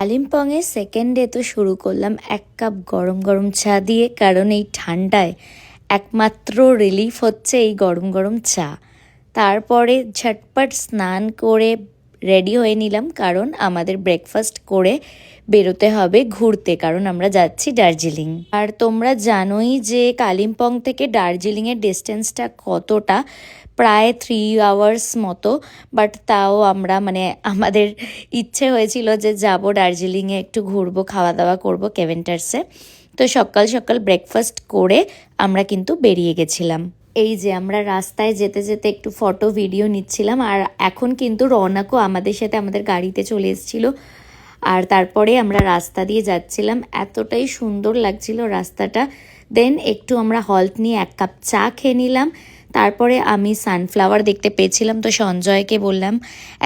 কালিম্পংয়ে second day তো শুরু করলাম এক কাপ গরম গরম চা দিয়ে, কারণ এই ঠান্ডায় একমাত্র রিলিফ হচ্ছে এই গরম গরম চা। তারপরে ঝটপট স্নান করে রেডি হয়ে নিলাম, কারণ আমাদের ব্রেকফাস্ট করে বেরোতে হবে ঘুরতে, কারণ আমরা যাচ্ছি দার্জিলিং। আর তোমরা জানোই যে কালিম্পং থেকে দার্জিলিংয়ের ডিস্টেন্সটা কতটা, প্রায় 3 আওয়ার্স মতো। বাট তাও আমরা আমাদের ইচ্ছে হয়েছিল যে যাব দার্জিলিংয়ে, একটু ঘুরবো, খাওয়া দাওয়া করবো কেভেন্টার্সে। তো সকাল সকাল ব্রেকফাস্ট করে আমরা কিন্তু বেরিয়ে গেছিলাম। এই যে আমরা রাস্তায় যেতে যেতে একটু ফটো ভিডিও নিচ্ছিলাম, আর এখন কিন্তু রৌনকও আমাদের সাথে আমাদের গাড়িতে চলে এসেছিল। আর তারপরে আমরা রাস্তা দিয়ে যাচ্ছিলাম, এতটাই সুন্দর লাগছিল রাস্তাটা। দেন একটু আমরা হল্ট নিয়ে এক কাপ চা খেয়ে নিলাম। তারপরে আমি সানফ্লাওয়ার দেখতে পেয়েছিলাম, তো সঞ্জয়কে বললাম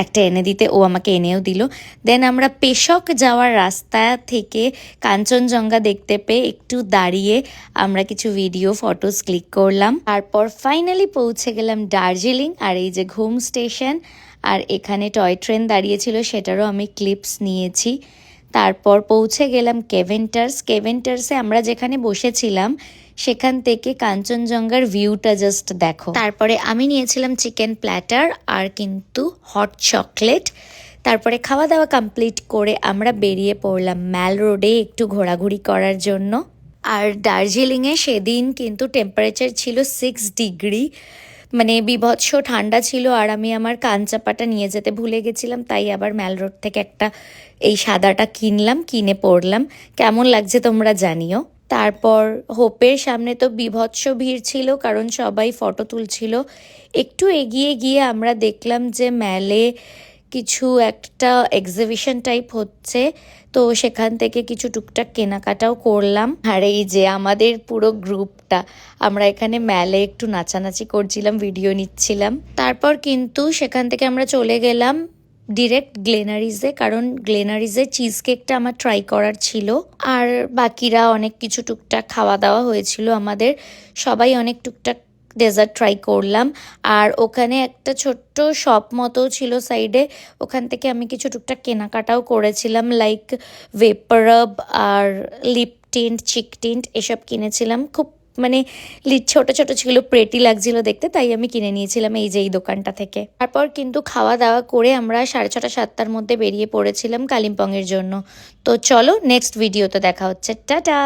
একটা এনে দিতে, ও আমাকে এনেও দিল। দেন আমরা পেশক যাওয়ার রাস্তা থেকে কাঞ্চনজঙ্ঘা দেখতে পেয়ে একটু দাঁড়িয়ে আমরা কিছু ভিডিও ফটোস ক্লিক করলাম। তারপর ফাইনালি পৌঁছে গেলাম দার্জিলিং। আর এই যে ঘুম স্টেশন, আর এখানে টয় ট্রেন দাঁড়িয়েছিল, সেটারও আমি ক্লিপস নিয়েছি। তারপর পৌঁছে গেলাম কেভেন্টার্সে আমরা যেখানে বসেছিলাম সেখান থেকে কাঞ্চনজঙ্ঘার ভিউটা জাস্ট দেখো। তারপরে আমি নিয়েছিলাম চিকেন প্ল্যাটার আর কিন্তু হট চকলেট। তারপরে খাওয়া দাওয়া কমপ্লিট করে আমরা বেরিয়ে পড়লাম ম্যাল রোডে একটু ঘোরাঘুরি করার জন্য। আর দার্জিলিংয়ে সেদিন কিন্তু টেম্পারেচার ছিল 6 ডিগ্রি, বিভৎস ঠান্ডা ছিল। আর আমি আমার কাঞ্চাপাটা নিয়ে যেতে ভুলে গেছিলাম, তাই আবার ম্যাল রোড থেকে একটা এই সাদাটা কিনে পড়লাম। কেমন লাগছে তোমরা জানিও। তারপর হোপের সামনে তো বিভৎস ভিড় ছিল, কারণ সবাই ফটো তুলছিল। একটু এগিয়ে গিয়ে আমরা দেখলাম যে ম্যালে কিছু একটা এক্সিবিশন টাইপ হচ্ছে, তো সেখান থেকে কিছু টুকটাক কেনাকাটাও করলাম। আর এই যে আমাদের পুরো গ্রুপটা আমরা এখানে ম্যালে একটু নাচানাচি করছিলাম, ভিডিও নিচ্ছিলাম। তারপর কিন্তু সেখান থেকে আমরা চলে গেলাম ডিরেক্ট গ্লেনারিজে, কারণ গ্লেনারিজের চিজ কেকটা আমার ট্রাই করার ছিল। আর বাকিরা অনেক কিছু টুকটাক খাওয়া দাওয়া হয়েছিল আমাদের, সবাই অনেক টুকটাক ডেজার্ট ট্রাই করলাম। আর ওখানে একটা ছোট্ট শপ মতো ছিল সাইডে, ওখান থেকে আমি কিছু টুকটাক কেনাকাটাও করেছিলাম, লাইক ভেপারাব আর লিপ টিন্ট, চিক টিন্ট এসব কিনেছিলাম। খুব ছোট ছোট ছিল, প্রেটি লাগছিল দেখতে, তাই আমি কিনে নিয়েছিলাম এই যে এই দোকানটা থেকে। তারপর কিন্তু খাওয়া দাওয়া করে আমরা 6:30 7টার মধ্যে বেরিয়ে পড়েছিলাম কালিম্পংয়ের জন্য। তো চলো নেক্সট ভিডিওতে দেখা হচ্ছে, টাটা।